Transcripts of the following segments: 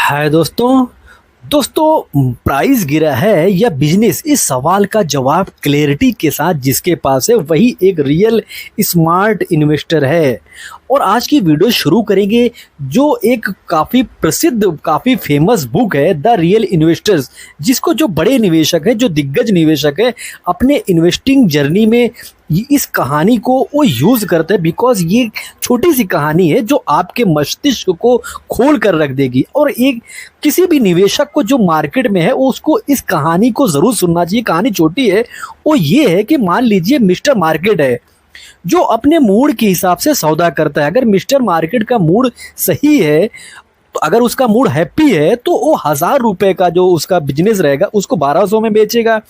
हाय दोस्तों। प्राइस गिरा है या बिजनेस, इस सवाल का जवाब क्लैरिटी के साथ जिसके पास है वही एक रियल स्मार्ट इन्वेस्टर है। और आज की वीडियो शुरू करेंगे जो एक काफ़ी प्रसिद्ध काफ़ी फेमस बुक है द रियल इन्वेस्टर्स, जिसको जो बड़े निवेशक हैं, जो दिग्गज निवेशक हैं, अपने इन्वेस्टिंग जर्नी में इस कहानी को वो यूज़ करते हैं। बिकॉज ये छोटी सी कहानी है जो आपके मस्तिष्क को खोल कर रख देगी। और एक किसी भी निवेशक को जो मार्केट में है उसको इस कहानी को ज़रूर सुनना चाहिए। कहानी छोटी है, वो ये है कि मान लीजिए मिस्टर मार्केट है जो अपने मूड के हिसाब से सौदा करता है। अगर मिस्टर मार्केट का मूड सही है, तो अगर उसका मूड हैप्पी है, तो वो 1000 रुपये का जो उसका बिजनेस रहेगा उसको 1200 में बेचेगा,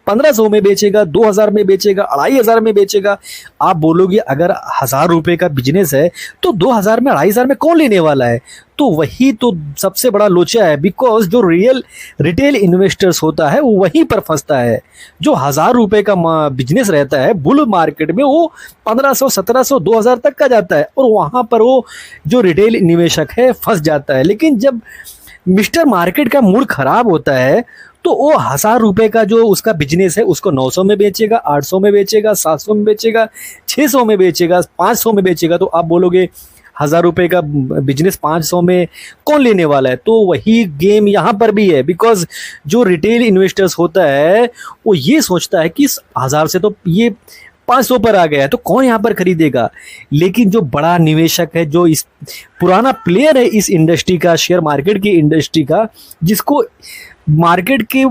1500 में बेचेगा, 2000 में बेचेगा, 2500 में बेचेगा। आप बोलोगे अगर 1000 रुपये का बिजनेस है तो 2000 में 2500 में कौन लेने वाला है? तो वही तो सबसे बड़ा लोचा है। बिकॉज जो रिटेल इन्वेस्टर्स होता है वो वहीं पर फंसता है। जो 1000 रुपये का बिजनेस रहता है बुल मार्केट में, वो 1500, 1700, 2000 तक का जाता है और वहाँ पर वो जो रिटेल निवेशक है फंस जाता है। लेकिन जब मिस्टर मार्केट का मूड खराब होता है तो वो 1000 रुपये का जो उसका बिजनेस है उसको 900 में बेचेगा, 800 में बेचेगा, 700 में बेचेगा, 600 में बेचेगा, 500 में बेचेगा। तो आप बोलोगे 1000 रुपये का बिजनेस 500 में कौन लेने वाला है? तो वही गेम यहाँ पर भी है। बिकॉज जो रिटेल इन्वेस्टर्स होता है वो ये सोचता है कि 1000 से तो ये 500 पर आ गया है तो कौन यहाँ पर खरीदेगा। लेकिन जो बड़ा निवेशक है, जो इस पुराना प्लेयर है इस इंडस्ट्री का, शेयर मार्केट की इंडस्ट्री का, जिसको मार्केट के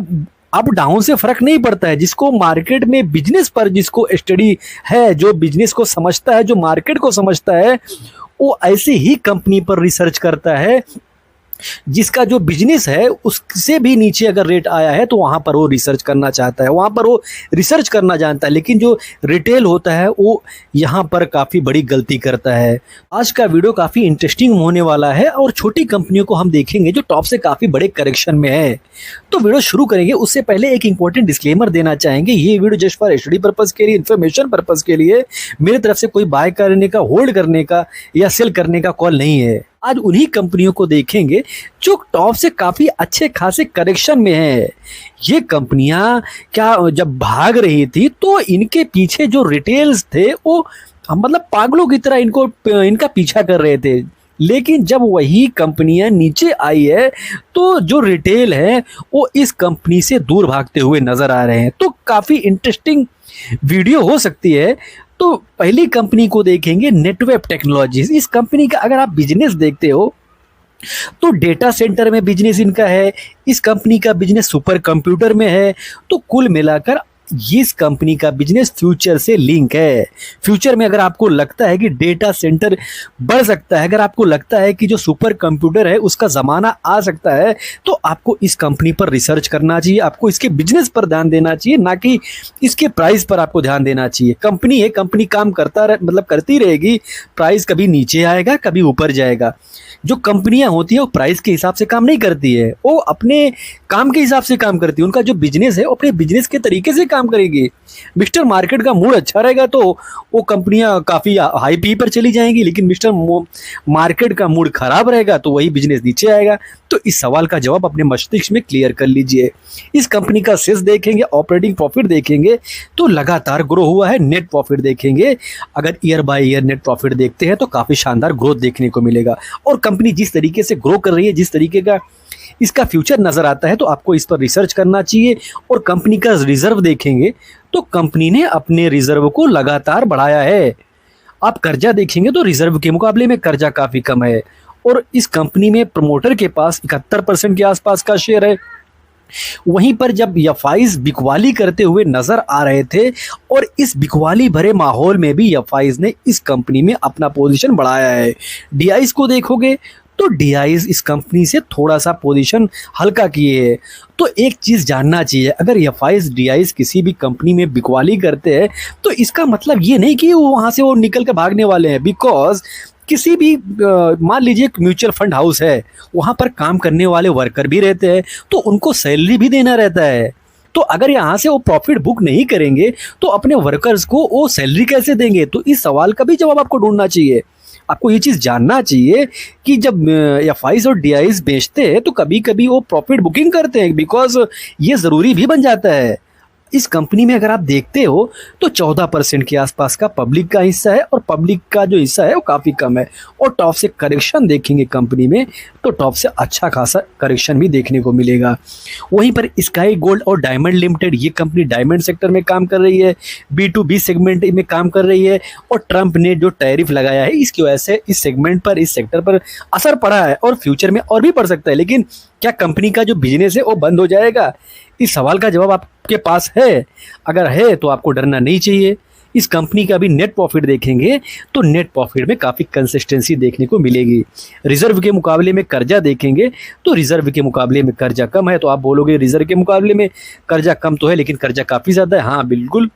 अप डाउन से फर्क नहीं पड़ता है, जिसको मार्केट में बिजनेस पर जिसको स्टडी है, जो बिजनेस को समझता है, जो मार्केट को समझता है, वो ऐसे ही कंपनी पर रिसर्च करता है जिसका जो बिजनेस है उससे भी नीचे अगर रेट आया है तो वहाँ पर वो रिसर्च करना चाहता है, वहाँ पर वो रिसर्च करना जानता है। लेकिन जो रिटेल होता है वो यहाँ पर काफ़ी बड़ी गलती करता है। आज का वीडियो काफ़ी इंटरेस्टिंग होने वाला है और छोटी कंपनियों को हम देखेंगे जो टॉप से काफ़ी बड़े करेक्शन में है। तो वीडियो शुरू करेंगे उससे पहले एक इंपॉर्टेंट डिस्क्लेमर देना चाहेंगे। ये video just for study purpose के लिए, इन्फॉर्मेशन पर्पज़ के लिए, मेरी तरफ से कोई बाय करने का, होल्ड करने का या सेल करने का कॉल नहीं है। आज उन्हीं कंपनियों को देखेंगे जो टॉप से काफ़ी अच्छे खासे करेक्शन में है। ये कंपनियां क्या जब भाग रही थी तो इनके पीछे जो रिटेल्स थे वो मतलब पागलों की तरह इनका पीछा कर रहे थे। लेकिन जब वही कंपनियां नीचे आई है तो जो रिटेल है वो इस कंपनी से दूर भागते हुए नजर आ रहे हैं। तो काफ़ी इंटरेस्टिंग वीडियो हो सकती है। तो पहली कंपनी को देखेंगे, नेटवेब टेक्नोलॉजीज। इस कंपनी का अगर आप बिजनेस देखते हो तो डेटा सेंटर में बिजनेस इनका है, इस कंपनी का बिजनेस सुपर कंप्यूटर में है। तो कुल मिलाकर इस कंपनी का बिजनेस फ्यूचर से लिंक है। फ्यूचर में अगर आपको लगता है कि डेटा सेंटर बढ़ सकता है, अगर आपको लगता है कि जो सुपर कंप्यूटर है उसका ज़माना आ सकता है, तो आपको इस कंपनी पर रिसर्च करना चाहिए। आपको इसके बिजनेस पर ध्यान देना चाहिए, ना कि इसके प्राइस पर आपको ध्यान देना चाहिए। कंपनी है, कंपनी काम करती रहेगी। प्राइस कभी नीचे आएगा, कभी ऊपर जाएगा। जो कंपनियां होती है वो प्राइस के हिसाब से काम नहीं करती है, वो अपने काम के हिसाब से काम करती है। उनका जो बिजनेस है वो अपने बिजनेस के तरीके से काम करेगी। मिस्टर मार्केट का मूड अच्छा रहेगा तो वो कंपनियां काफ़ी हाई पी पर चली जाएंगी, लेकिन मिस्टर मार्केट का मूड खराब रहेगा तो वही बिजनेस नीचे आएगा। तो इस सवाल का जवाब अपने मस्तिष्क में क्लियर कर लीजिए। इस कंपनी का सेल्स देखेंगे, ऑपरेटिंग प्रॉफिट देखेंगे तो लगातार ग्रो हुआ है। नेट प्रॉफिट देखेंगे, अगर year by year net profit देखते हैं तो काफ़ी शानदार ग्रोथ देखने को मिलेगा। और कंपनी जिस तरीके से ग्रो कर रही है, जिस तरीके का इसका फ्यूचर नज़र आता है, तो आपको इस पर रिसर्च करना चाहिए। और कंपनी का रिजर्व देखेंगे तो कंपनी ने अपने रिजर्व को लगातार बढ़ाया है। आप कर्जा देखेंगे तो रिजर्व के मुकाबले में कर्जा काफ़ी कम है। और इस कंपनी में प्रमोटर के पास 71% के आसपास का शेयर है। वहीं पर जब एफआईज बिकवाली करते हुए नजर आ रहे थे और इस बिकवाली भरे माहौल में भी एफआईज ने इस कंपनी में अपना पोजीशन बढ़ाया है। डीआईज को देखोगे तो डीआईज इस कंपनी से थोड़ा सा पोजीशन हल्का किए हैं। तो एक चीज़ जानना चाहिए, अगर एफआईज डीआईज किसी भी कंपनी में बिकवाली करते हैं तो इसका मतलब ये नहीं कि वो वहाँ से वो निकल कर भागने वाले हैं। बिकॉज किसी भी मान लीजिए एक म्यूचुअल फंड हाउस है, वहाँ पर काम करने वाले वर्कर भी रहते हैं तो उनको सैलरी भी देना रहता है। तो अगर यहाँ से वो प्रॉफिट बुक नहीं करेंगे तो अपने वर्कर्स को वो सैलरी कैसे देंगे? तो इस सवाल का भी जवाब आपको ढूंढना चाहिए। आपको ये चीज़ जानना चाहिए कि जब एफआईज और डीआईज बेचते हैं तो कभी कभी वो प्रॉफिट बुकिंग करते हैं, बिकॉज ये ज़रूरी भी बन जाता है। इस कंपनी में अगर आप देखते हो तो 14% के आसपास का पब्लिक का हिस्सा है और पब्लिक का जो हिस्सा है वो काफ़ी कम है। और टॉप से करेक्शन देखेंगे कंपनी में तो टॉप से अच्छा खासा करेक्शन भी देखने को मिलेगा। वहीं पर स्काई गोल्ड और डायमंड लिमिटेड, ये कंपनी डायमंड सेक्टर में काम कर रही है, B2B सेगमेंट में काम कर रही है। और ट्रंप ने जो टैरिफ लगाया है इसकी वजह से इस सेगमेंट पर, इस सेक्टर पर असर पड़ा है और फ्यूचर में और भी पड़ सकता है। लेकिन क्या कंपनी का जो बिजनेस है वो बंद हो जाएगा? इस सवाल का जवाब आपके पास है। अगर है तो आपको डरना नहीं चाहिए। इस कंपनी का भी नेट प्रॉफिट देखेंगे तो नेट प्रॉफिट में काफ़ी कंसिस्टेंसी देखने को मिलेगी। रिजर्व के मुकाबले में कर्जा देखेंगे तो रिजर्व के मुकाबले में कर्जा कम है। तो आप बोलोगे रिजर्व के मुकाबले में कर्जा कम तो है लेकिन कर्जा काफ़ी ज़्यादा है। हाँ बिल्कुल,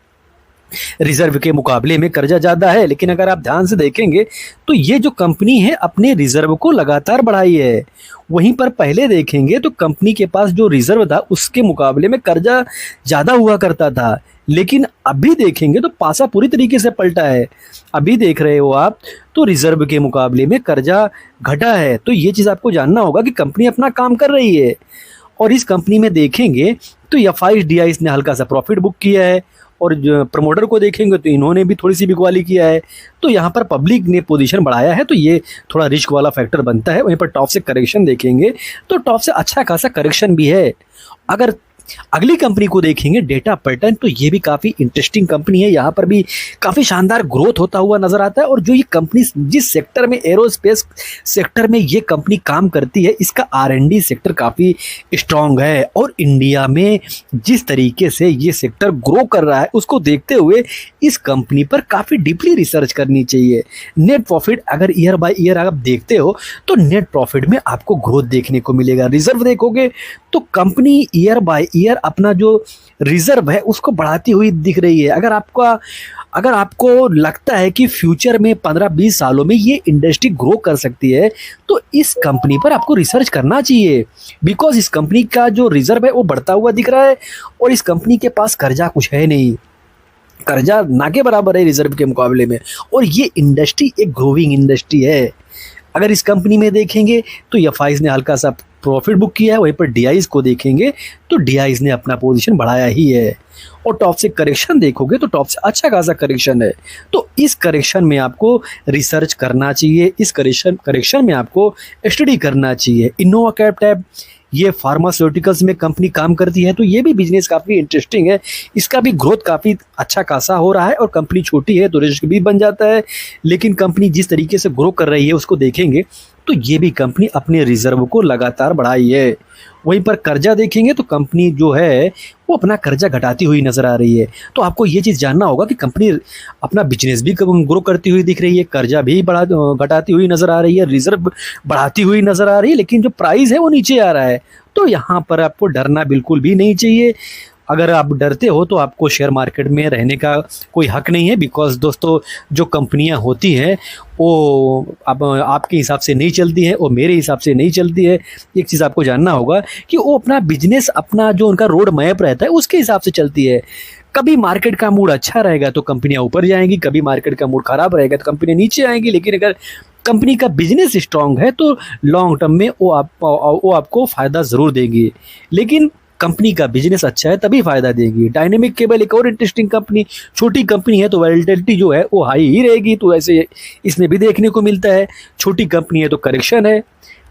रिजर्व के मुकाबले में कर्जा ज़्यादा है, लेकिन अगर आप ध्यान से देखेंगे तो ये जो कंपनी है अपने रिजर्व को लगातार बढ़ाई है। वहीं पर पहले देखेंगे तो कंपनी के पास जो रिजर्व था उसके मुकाबले में कर्जा ज़्यादा हुआ करता था, लेकिन अभी देखेंगे तो पासा पूरी तरीके से पलटा है। अभी देख रहे हो आप तो रिजर्व के मुकाबले में कर्जा घटा है। तो ये चीज़ आपको जानना होगा कि कंपनी अपना काम कर रही है। और इस कंपनी में देखेंगे तो एफआईज डीआईज ने हल्का सा प्रॉफिट बुक किया है और प्रमोटर को देखेंगे तो इन्होंने भी थोड़ी सी बिकवाली किया है। तो यहाँ पर पब्लिक ने पोजीशन बढ़ाया है तो ये थोड़ा रिस्क वाला फैक्टर बनता है। वहीं पर टॉप से करेक्शन देखेंगे तो टॉप से अच्छा खासा करेक्शन भी है। अगर अगली कंपनी को देखेंगे डेटा पैटर्न, तो ये भी काफ़ी इंटरेस्टिंग कंपनी है। यहाँ पर भी काफ़ी शानदार ग्रोथ होता हुआ नजर आता है। और जो ये कंपनी जिस सेक्टर में, एरोस्पेस सेक्टर में ये कंपनी काम करती है, इसका R&D सेक्टर काफ़ी स्ट्रांग है। और इंडिया में जिस तरीके से ये सेक्टर ग्रो कर रहा है उसको देखते हुए इस कंपनी पर काफ़ी डीपली रिसर्च करनी चाहिए। नेट प्रॉफिट अगर ईयर बाय ईयर आप देखते हो तो नेट प्रॉफिट में आपको ग्रोथ देखने को मिलेगा। रिजर्व देखोगे तो कंपनी ईयर बाय ईयर अपना जो रिजर्व है उसको बढ़ाती हुई दिख रही है। अगर आपको लगता है कि फ्यूचर में 15-20 सालों में ये इंडस्ट्री ग्रो कर सकती है तो इस कंपनी पर आपको रिसर्च करना चाहिए, बिकॉज इस कंपनी का जो रिजर्व है वो बढ़ता हुआ दिख रहा है और इस कंपनी के पास कर्जा कुछ है नहीं, कर्जा ना के बराबर है रिजर्व के मुकाबले में। और ये इंडस्ट्री एक ग्रोइंग इंडस्ट्री है। अगर इस कंपनी में देखेंगे तो एफआईज ने हल्का सा प्रॉफिट बुक किया है। वहीं पर डीआईज को देखेंगे तो डीआईज ने अपना पोजीशन बढ़ाया ही है। और टॉप से करेक्शन देखोगे तो टॉप से अच्छा खासा करेक्शन है। तो इस करेक्शन में आपको रिसर्च करना चाहिए, इस करेक्शन में आपको स्टडी करना चाहिए। इनोवा कैपिटल ये फार्मास्यूटिकल्स में कंपनी काम करती है तो ये भी बिजनेस काफ़ी इंटरेस्टिंग है। इसका भी ग्रोथ काफ़ी अच्छा खासा हो रहा है और कंपनी छोटी है तो रिस्क भी बन जाता है। लेकिन कंपनी जिस तरीके से ग्रो कर रही है उसको देखेंगे तो ये भी कंपनी अपने रिजर्व को लगातार बढ़ाई है। वहीं पर कर्जा देखेंगे तो कंपनी जो है वो अपना कर्जा घटाती हुई नज़र आ रही है। तो आपको ये चीज़ जानना होगा कि कंपनी अपना बिजनेस भी ग्रो करती हुई दिख रही है, कर्जा भी घटाती हुई नज़र आ रही है, रिजर्व बढ़ाती हुई नज़र आ रही है, लेकिन जो प्राइस है वो नीचे आ रहा है। तो यहाँ पर आपको डरना बिल्कुल भी नहीं चाहिए। अगर आप डरते हो तो आपको शेयर मार्केट में रहने का कोई हक नहीं है, बिकॉज दोस्तों जो कंपनियां होती हैं वो अब आपके हिसाब से नहीं चलती है और मेरे हिसाब से नहीं चलती है। एक चीज़ आपको जानना होगा कि वो अपना बिजनेस, अपना जो उनका रोड मैप रहता है उसके हिसाब से चलती है। कभी मार्केट का मूड अच्छा रहेगा तो कंपनियां ऊपर जाएंगी, कभी मार्केट का मूड खराब रहेगा तो कंपनियां नीचे आएंगी। लेकिन अगर कंपनी का बिजनेस स्ट्रांग है तो लॉन्ग टर्म में वो आपको फ़ायदा ज़रूर देगी। लेकिन कंपनी का बिजनेस अच्छा है तभी फायदा देगी। डायनेमिक केबल एक और इंटरेस्टिंग कंपनी, छोटी कंपनी है तो वैलिडिटी जो है वो हाई ही रहेगी, तो ऐसे इसमें भी देखने को मिलता है। छोटी कंपनी है तो करेक्शन है।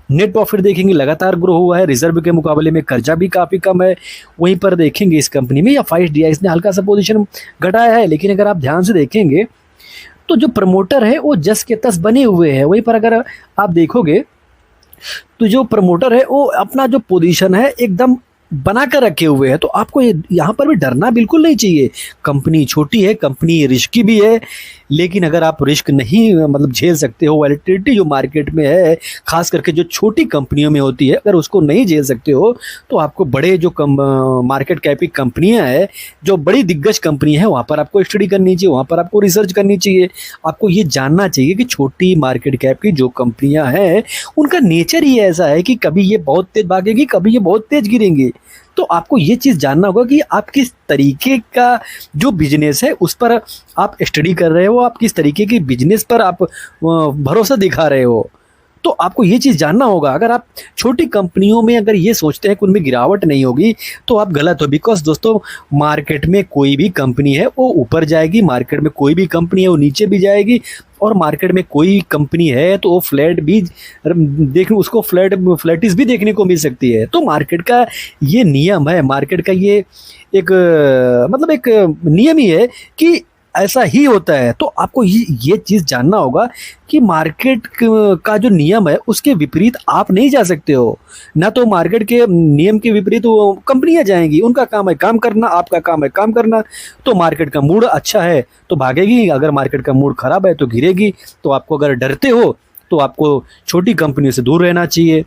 नेट प्रॉफिट देखेंगे लगातार ग्रो हुआ है, रिजर्व के मुकाबले में कर्जा भी काफ़ी कम है। वहीं पर देखेंगे इस कंपनी में एफआईज डीआईज ने हल्का सा पोजीशन घटाया है, लेकिन अगर आप ध्यान से देखेंगे तो जो प्रमोटर है वो जस के तस बने हुए हैं। वहीं पर अगर आप देखोगे तो जो प्रमोटर है वो अपना जो पोजीशन है एकदम बना कर रखे हुए हैं। तो आपको यहाँ पर भी डरना बिल्कुल नहीं चाहिए। कंपनी छोटी है, कंपनी रिस्की भी है, लेकिन अगर आप रिस्क नहीं मतलब झेल सकते हो, वॉलेटिलिटी जो मार्केट में है खास करके जो छोटी कंपनियों में होती है, अगर उसको नहीं झेल सकते हो तो आपको बड़े जो मार्केट कैप की कंपनियां हैं, जो बड़ी दिग्गज कंपनी है, वहाँ पर आपको स्टडी करनी चाहिए, वहाँ पर आपको रिसर्च करनी चाहिए। आपको ये जानना चाहिए कि छोटी मार्केट कैप की जो कंपनियां हैं उनका नेचर ही ऐसा है कि कभी ये बहुत तेज भागेगी, कभी ये बहुत तेज गिरेंगी। तो तो आपको ये चीज़ जानना होगा कि आप किस तरीके का जो बिजनेस है उस पर आप स्टडी कर रहे हो, आप किस तरीके की बिजनेस पर आप भरोसा दिखा रहे हो। तो आपको ये चीज़ जानना होगा। अगर आप छोटी कंपनियों में अगर ये सोचते हैं कि उनमें गिरावट नहीं होगी तो आप गलत हो। बिकॉज दोस्तों, मार्केट में कोई भी कंपनी है वो ऊपर जाएगी, मार्केट में कोई भी कंपनी है वो नीचे भी जाएगी, और मार्केट में कोई कंपनी है तो वो फ्लैट भी देख उसको फ्लैटिस भी देखने को मिल सकती है। तो मार्केट का ये नियम है, मार्केट का ये एक मतलब एक नियम ही है कि ऐसा ही होता है। तो आपको ये चीज़ जानना होगा कि मार्केट का जो नियम है उसके विपरीत आप नहीं जा सकते हो। ना तो मार्केट के नियम के विपरीत वो कंपनियां जाएंगी, उनका काम है काम करना, आपका काम है काम करना। तो मार्केट का मूड अच्छा है तो भागेगी, अगर मार्केट का मूड खराब है तो गिरेगी। तो आपको अगर डरते हो तो आपको छोटी कंपनियों से दूर रहना चाहिए।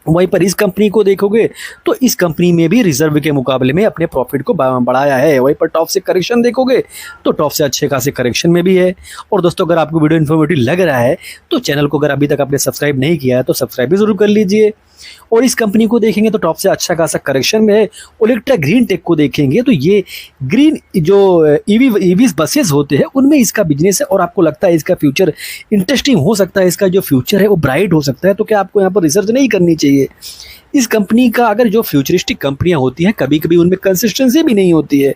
वहीं पर इस कंपनी को देखोगे तो इस कंपनी में भी रिजर्व के मुकाबले में अपने प्रॉफिट को बढ़ाया है। वहीं पर टॉप से करेक्शन देखोगे तो टॉप से अच्छे खासे करेक्शन में भी है। और दोस्तों, अगर आपको वीडियो इन्फॉर्मेटिव लग रहा है तो चैनल को अगर अभी तक आपने सब्सक्राइब नहीं किया है तो सब्सक्राइब भी जरूर कर लीजिए। और इस कंपनी को देखेंगे तो टॉप से अच्छा खासा करेक्शन में है। ओलेक्ट्रा ग्रीन टेक को देखेंगे तो ये ग्रीन जो ईवी बसेस होते हैं उनमें इसका बिजनेस है, और आपको लगता है इसका फ्यूचर इंटरेस्टिंग हो सकता है, इसका जो फ्यूचर है वो ब्राइट हो सकता है। तो क्या आपको यहाँ पर रिसर्च नहीं करनी चाहिए? इस कंपनी का अगर जो फ्यूचरिस्टिक कंपनियां होती हैं कभी कभी उनमें कंसिस्टेंसी भी नहीं होती है,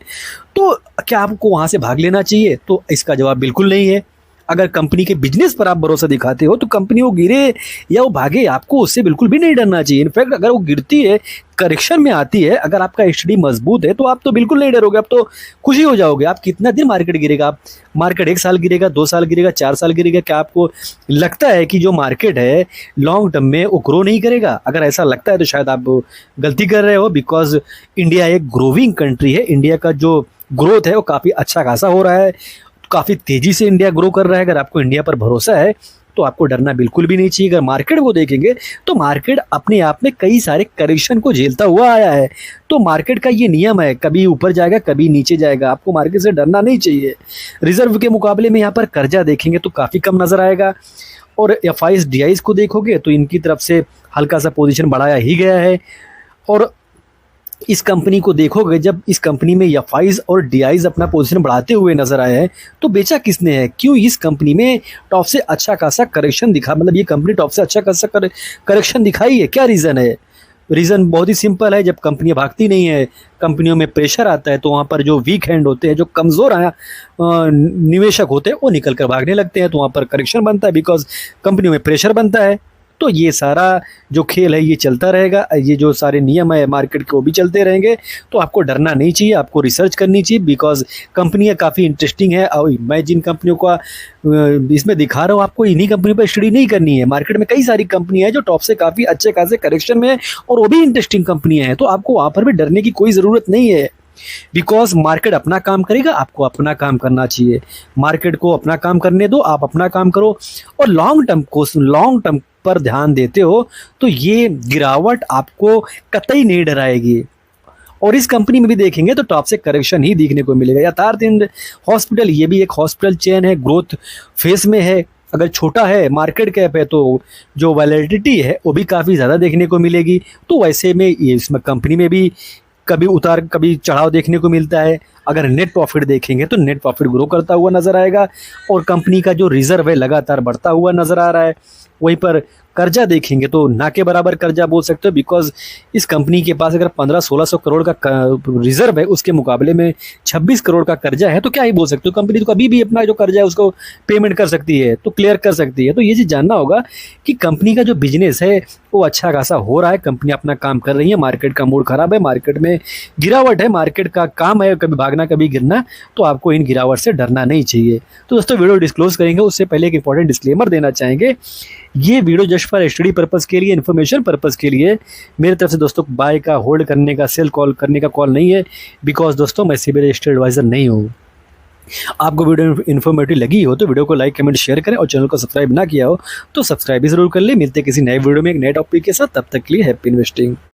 तो क्या आपको वहाँ से भाग लेना चाहिए? तो इसका जवाब बिल्कुल नहीं है। अगर कंपनी के बिजनेस पर आप भरोसा दिखाते हो तो कंपनी वो गिरे या वो भागे, आपको उससे बिल्कुल भी नहीं डरना चाहिए। इनफैक्ट अगर वो गिरती है, करेक्शन में आती है, अगर आपका स्टडी मजबूत है तो आप तो बिल्कुल नहीं डरोगे, आप तो खुशी हो जाओगे। आप कितना दिन मार्केट गिरेगा? आप मार्केट 1 साल गिरेगा, 2 साल गिरेगा, 4 साल गिरेगा? क्या आपको लगता है कि जो मार्केट है लॉन्ग टर्म में वो ग्रो नहीं करेगा? अगर ऐसा लगता है तो शायद आप गलती कर रहे हो। बिकॉज इंडिया एक ग्रोविंग कंट्री है, इंडिया का जो ग्रोथ है वो काफ़ी अच्छा खासा हो रहा है, काफ़ी तेज़ी से इंडिया ग्रो कर रहा है। अगर आपको इंडिया पर भरोसा है तो आपको डरना बिल्कुल भी नहीं चाहिए। अगर मार्केट को देखेंगे तो मार्केट अपने आप में कई सारे करेक्शन को झेलता हुआ आया है। तो मार्केट का ये नियम है, कभी ऊपर जाएगा कभी नीचे जाएगा, आपको मार्केट से डरना नहीं चाहिए। रिजर्व के मुकाबले में यहाँ पर कर्जा देखेंगे तो काफ़ी कम नज़र आएगा। और एफआईज डीआईज को देखोगे तो इनकी तरफ से हल्का सा पोजीशन बढ़ाया ही गया है। और इस कंपनी को देखोगे, जब इस कंपनी में एफआईज और डीआईज अपना पोजीशन बढ़ाते हुए नजर आए हैं तो बेचा किसने है? क्यों इस कंपनी में टॉप से अच्छा खासा करेक्शन दिखा, मतलब ये कंपनी टॉप से अच्छा खासा करेक्शन दिखाई है? क्या रीज़न है? रीज़न बहुत ही सिंपल है। जब कंपनियां भागती नहीं है, कंपनियों में प्रेशर आता है तो वहाँ पर जो वीक हैंड होते हैं, जो कमज़ोर निवेशक होते हैं वो निकल कर भागने लगते हैं, तो वहाँ पर करेक्शन बनता है। बिकॉज कंपनियों में प्रेशर बनता है। तो ये सारा जो खेल है ये चलता रहेगा, ये जो सारे नियम है मार्केट के वो भी चलते रहेंगे। तो आपको डरना नहीं चाहिए, आपको रिसर्च करनी चाहिए। बिकॉज कंपनियां काफ़ी इंटरेस्टिंग है, और मैं जिन कंपनियों का इसमें दिखा रहा हूँ आपको इन्हीं कंपनी पर स्टडी नहीं करनी है। मार्केट में कई सारी कंपनियां हैं जो टॉप से काफ़ी अच्छे खासे करेक्शन में है, और वो भी इंटरेस्टिंग कंपनियां हैं। तो आपको वहाँ पर भी डरने की कोई ज़रूरत नहीं है। बिकॉज मार्केट अपना काम करेगा, आपको अपना काम करना चाहिए। मार्केट को अपना काम करने दो, आप अपना काम करो, और लॉन्ग टर्म पर ध्यान देते हो तो ये गिरावट आपको कतई नहीं डराएगी। और इस कंपनी में भी देखेंगे तो टॉप से करेक्शन ही देखने को मिलेगा। यथार्थ हॉस्पिटल, ये भी एक हॉस्पिटल चेन है, ग्रोथ फेस में है। अगर छोटा है, मार्केट कैप है, तो जो वैलिडिटी है वो भी काफ़ी ज़्यादा देखने को मिलेगी। तो वैसे में ये इसमें कंपनी में भी कभी उतार कभी चढ़ाव देखने को मिलता है। अगर नेट प्रॉफिट देखेंगे तो नेट प्रॉफिट ग्रो करता हुआ नज़र आएगा, और कंपनी का जो रिजर्व है लगातार बढ़ता हुआ नज़र आ रहा है। वहीं पर कर्जा देखेंगे तो ना के बराबर कर्जा बोल सकते हो। बिकॉज इस कंपनी के पास अगर 1500-1600 करोड़ का रिजर्व है, उसके मुकाबले में 26 करोड़ का कर्जा है, तो क्या ही बोल सकते हो। कंपनी तो कभी भी अपना जो कर्जा है उसको पेमेंट कर सकती है, तो क्लियर कर सकती है। तो ये चीज़ जानना होगा कि कंपनी का जो बिजनेस है वो अच्छा खासा हो रहा है, कंपनी अपना काम कर रही है। मार्केट का मूड खराब है, मार्केट में गिरावट है, मार्केट का काम है कभी भागना कभी गिरना, तो आपको इन गिरावट से डरना नहीं चाहिए। तो दोस्तों, वीडियो डिस्क्लोज करेंगे उससे पहले एक इंपॉर्टेंट डिस्क्लेमर देना चाहेंगे। ये video just for study purpose के लिए, इन्फॉर्मेशन पर्पस के लिए मेरी तरफ से दोस्तों बाय का, होल्ड करने का, सेल कॉल करने का कॉल नहीं है। बिकॉज दोस्तों मैं सेबी रजिस्टर्ड एडवाइजर नहीं हूँ। आपको वीडियो इन्फॉर्मेटिव लगी हो तो वीडियो को लाइक कमेंट शेयर करें, और चैनल को सब्सक्राइब ना किया हो तो सब्सक्राइब भी जरूर कर ले। मिलते किसी नए वीडियो में एक नए टॉपिक के साथ, तब तक के लिए हैप्पी इन्वेस्टिंग।